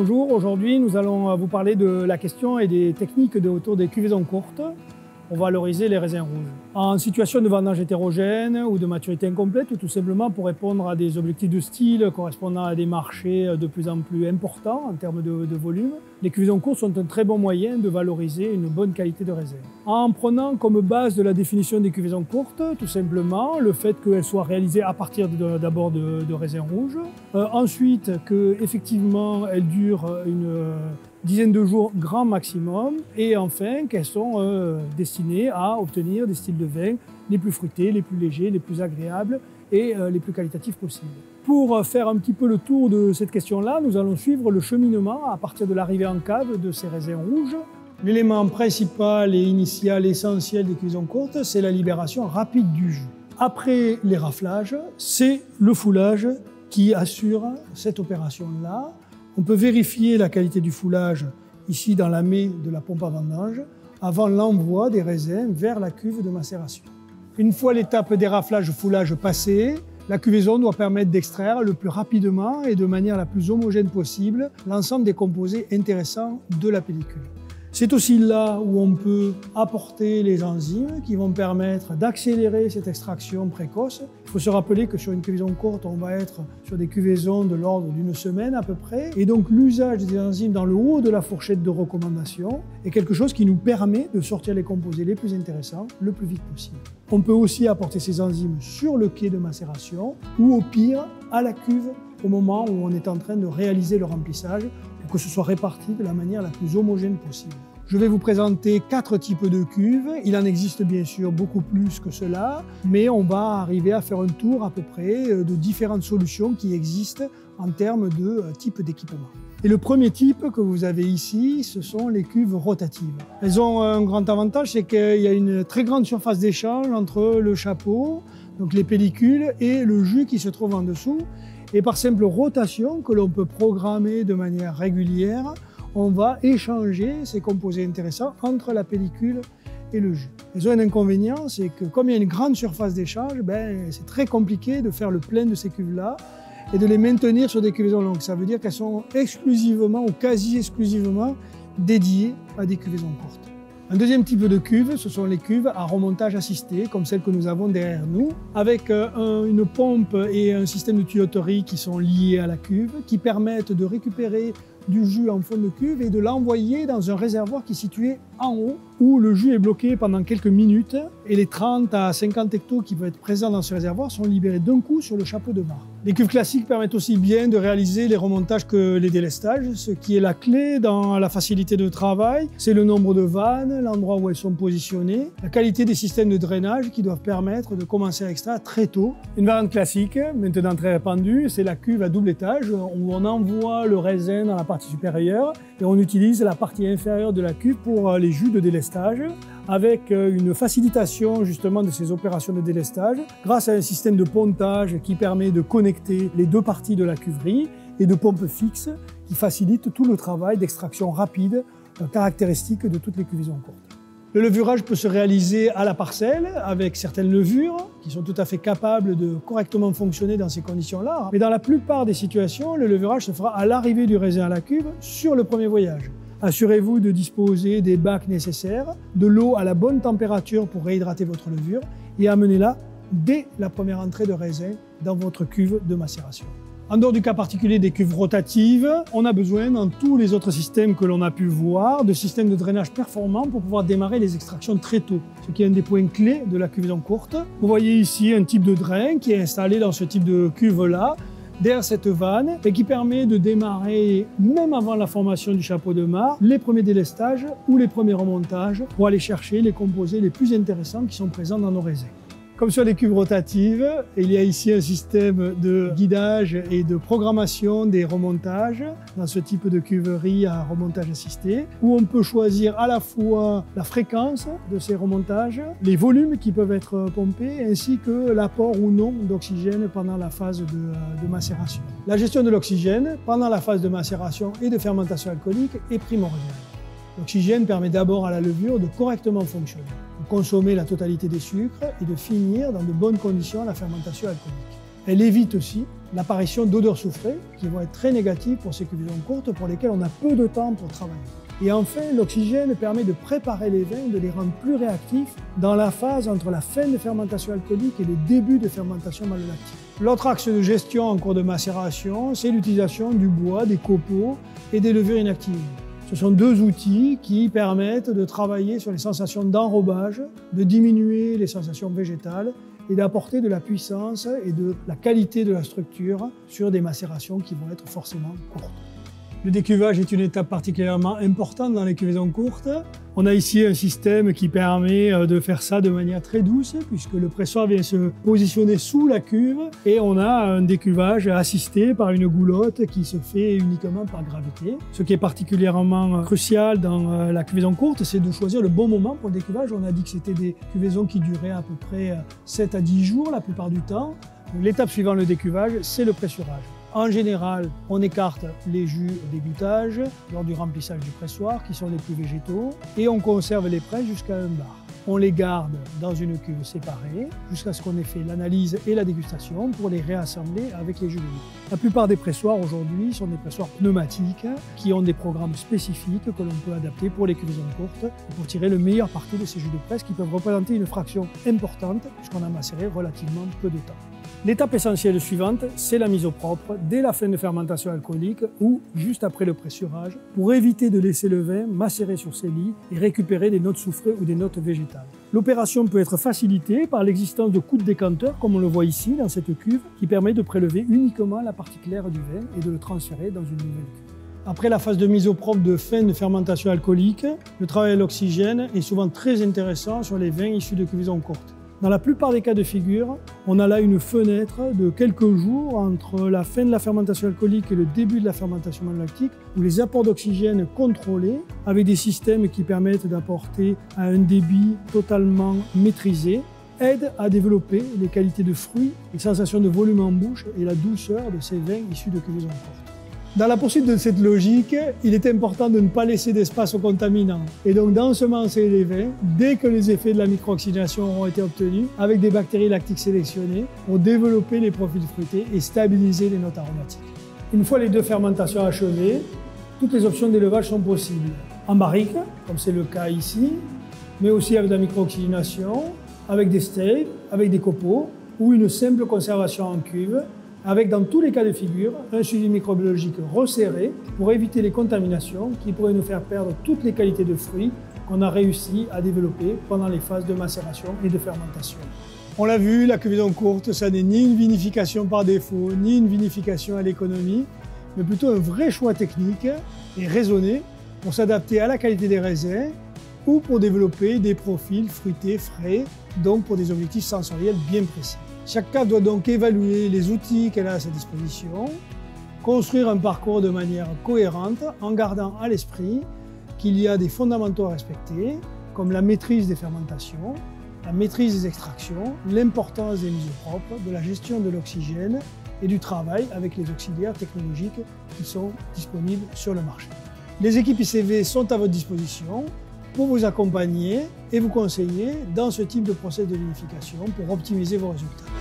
Bonjour, aujourd'hui nous allons vous parler de la question et des techniques autour des cuvaisons courtes pour valoriser les raisins rouges. En situation de vendange hétérogène ou de maturité incomplète, ou tout simplement pour répondre à des objectifs de style correspondant à des marchés de plus en plus importants en termes de volume, les cuvaisons courtes sont un très bon moyen de valoriser une bonne qualité de raisin. En prenant comme base de la définition des cuvaisons courtes, tout simplement, le fait qu'elles soient réalisées à partir d'abord de raisins rouges, ensuite qu'effectivement elles durent une dizaine de jours grand maximum, et enfin qu'elles sont destinées à obtenir des styles de vin les plus fruités, les plus légers, les plus agréables et les plus qualitatifs possibles. Pour faire un petit peu le tour de cette question-là, nous allons suivre le cheminement à partir de l'arrivée en cave de ces raisins rouges. L'élément principal et initial, essentiel des cuvaisons courtes, c'est la libération rapide du jus. Après les raflages, c'est le foulage qui assure cette opération-là. On peut vérifier la qualité du foulage ici dans la maie de la pompe à vendange avant l'envoi des raisins vers la cuve de macération. Une fois l'étape des raflages-foulage passée, la cuvaison doit permettre d'extraire le plus rapidement et de manière la plus homogène possible l'ensemble des composés intéressants de la pellicule. C'est aussi là où on peut apporter les enzymes qui vont permettre d'accélérer cette extraction précoce. Il faut se rappeler que sur une cuvaison courte, on va être sur des cuvaisons de l'ordre d'une semaine à peu près. Et donc l'usage des enzymes dans le haut de la fourchette de recommandation est quelque chose qui nous permet de sortir les composés les plus intéressants le plus vite possible. On peut aussi apporter ces enzymes sur le quai de macération ou au pire à la cuve au moment où on est en train de réaliser le remplissage pour que ce soit réparti de la manière la plus homogène possible. Je vais vous présenter 4 types de cuves. Il en existe bien sûr beaucoup plus que cela, mais on va arriver à faire un tour à peu près de différentes solutions qui existent en termes de type d'équipement. Et le premier type que vous avez ici, ce sont les cuves rotatives. Elles ont un grand avantage, c'est qu'il y a une très grande surface d'échange entre le chapeau, donc les pellicules, et le jus qui se trouve en dessous. Et par simple rotation que l'on peut programmer de manière régulière, on va échanger ces composés intéressants entre la pellicule et le jus. Elles ont un inconvénient, c'est que comme il y a une grande surface d'échange, c'est très compliqué de faire le plein de ces cuves-là et de les maintenir sur des cuvaisons longues. Ça veut dire qu'elles sont exclusivement ou quasi exclusivement dédiées à des cuvaisons courtes. Un deuxième type de cuve, ce sont les cuves à remontage assisté, comme celle que nous avons derrière nous, avec une pompe et un système de tuyauterie qui sont liés à la cuve, qui permettent de récupérer du jus en fond de cuve et de l'envoyer dans un réservoir qui est situé en haut, où le jus est bloqué pendant quelques minutes et les 30 à 50 hectos qui peuvent être présents dans ce réservoir sont libérés d'un coup sur le chapeau de mare. Les cuves classiques permettent aussi bien de réaliser les remontages que les délestages. Ce qui est la clé dans la facilité de travail, c'est le nombre de vannes, l'endroit où elles sont positionnées, la qualité des systèmes de drainage qui doivent permettre de commencer à extraire très tôt. Une variante classique, maintenant très répandue, c'est la cuve à double étage où on envoie le raisin dans la partie supérieure et on utilise la partie inférieure de la cuve pour les jus de délestage, avec une facilitation justement de ces opérations de délestage grâce à un système de pontage qui permet de connecter les deux parties de la cuverie et de pompes fixes qui facilitent tout le travail d'extraction rapide caractéristique de toutes les cuvaisons courtes. Le levurage peut se réaliser à la parcelle avec certaines levures qui sont tout à fait capables de correctement fonctionner dans ces conditions-là. Mais dans la plupart des situations, le levurage se fera à l'arrivée du raisin à la cuve sur le premier voyage. Assurez-vous de disposer des bacs nécessaires, de l'eau à la bonne température pour réhydrater votre levure et amenez-la dès la première entrée de raisin dans votre cuve de macération. En dehors du cas particulier des cuves rotatives, on a besoin, dans tous les autres systèmes que l'on a pu voir, de systèmes de drainage performants pour pouvoir démarrer les extractions très tôt, ce qui est un des points clés de la cuvaison courte. Vous voyez ici un type de drain qui est installé dans ce type de cuve-là, derrière cette vanne, et qui permet de démarrer, même avant la formation du chapeau de mare, les premiers délestages ou les premiers remontages pour aller chercher les composés les plus intéressants qui sont présents dans nos raisins. Comme sur les cuves rotatives, il y a ici un système de guidage et de programmation des remontages dans ce type de cuverie à remontage assisté, où on peut choisir à la fois la fréquence de ces remontages, les volumes qui peuvent être pompés, ainsi que l'apport ou non d'oxygène pendant la phase de macération. La gestion de l'oxygène pendant la phase de macération et de fermentation alcoolique est primordiale. L'oxygène permet d'abord à la levure de correctement fonctionner, de consommer la totalité des sucres et de finir dans de bonnes conditions la fermentation alcoolique. Elle évite aussi l'apparition d'odeurs soufrées qui vont être très négatives pour ces cuvaisons courtes pour lesquelles on a peu de temps pour travailler. Et enfin, l'oxygène permet de préparer les vins, de les rendre plus réactifs dans la phase entre la fin de fermentation alcoolique et le début de fermentation malolactique. L'autre axe de gestion en cours de macération, c'est l'utilisation du bois, des copeaux et des levures inactivées. Ce sont deux outils qui permettent de travailler sur les sensations d'enrobage, de diminuer les sensations végétales et d'apporter de la puissance et de la qualité de la structure sur des macérations qui vont être forcément courtes. Le décuvage est une étape particulièrement importante dans les cuvaisons courtes. On a ici un système qui permet de faire ça de manière très douce puisque le pressoir vient se positionner sous la cuve et on a un décuvage assisté par une goulotte qui se fait uniquement par gravité. Ce qui est particulièrement crucial dans la cuvaison courte, c'est de choisir le bon moment pour le décuvage. On a dit que c'était des cuvaisons qui duraient à peu près 7 à 10 jours la plupart du temps. L'étape suivant le décuvage, c'est le pressurage. En général, on écarte les jus au dégouttage lors du remplissage du pressoir, qui sont les plus végétaux, et on conserve les presse jusqu'à un bar. On les garde dans une cuve séparée jusqu'à ce qu'on ait fait l'analyse et la dégustation pour les réassembler avec les jus de veau. La plupart des pressoirs aujourd'hui sont des pressoirs pneumatiques qui ont des programmes spécifiques que l'on peut adapter pour les cuvaisons courtes pour tirer le meilleur parti de ces jus de presse qui peuvent représenter une fraction importante puisqu'on a macéré relativement peu de temps. L'étape essentielle suivante, c'est la mise au propre dès la fin de fermentation alcoolique ou juste après le pressurage pour éviter de laisser le vin macérer sur ses lits et récupérer des notes soufrées ou des notes végétales. L'opération peut être facilitée par l'existence de coups de décanteur, comme on le voit ici dans cette cuve, qui permet de prélever uniquement la partie claire du vin et de le transférer dans une nouvelle cuve. Après la phase de mise au propre de fin de fermentation alcoolique, le travail à l'oxygène est souvent très intéressant sur les vins issus de cuvaisons courtes. Dans la plupart des cas de figure, on a là une fenêtre de quelques jours entre la fin de la fermentation alcoolique et le début de la fermentation malolactique où les apports d'oxygène contrôlés avec des systèmes qui permettent d'apporter à un débit totalement maîtrisé aident à développer les qualités de fruits, les sensations de volume en bouche et la douceur de ces vins issus de cuvaisons courtes. Dans la poursuite de cette logique, il est important de ne pas laisser d'espace aux contaminants et donc d'ensemencer les vins dès que les effets de la micro-oxygénation auront été obtenus avec des bactéries lactiques sélectionnées pour développer les profils fruités et stabiliser les notes aromatiques. Une fois les deux fermentations achevées, toutes les options d'élevage sont possibles. En barrique, comme c'est le cas ici, mais aussi avec la micro-oxygénation, avec des steils, avec des copeaux ou une simple conservation en cuve avec dans tous les cas de figure un suivi microbiologique resserré pour éviter les contaminations qui pourraient nous faire perdre toutes les qualités de fruits qu'on a réussi à développer pendant les phases de macération et de fermentation. On l'a vu, la cuvaison courte, ça n'est ni une vinification par défaut, ni une vinification à l'économie, mais plutôt un vrai choix technique et raisonné pour s'adapter à la qualité des raisins ou pour développer des profils fruités frais, donc pour des objectifs sensoriels bien précis. Chaque cave doit donc évaluer les outils qu'elle a à sa disposition, construire un parcours de manière cohérente en gardant à l'esprit qu'il y a des fondamentaux à respecter, comme la maîtrise des fermentations, la maîtrise des extractions, l'importance des mises au propre, de la gestion de l'oxygène et du travail avec les auxiliaires technologiques qui sont disponibles sur le marché. Les équipes ICV sont à votre disposition pour vous accompagner et vous conseiller dans ce type de process de vinification pour optimiser vos résultats.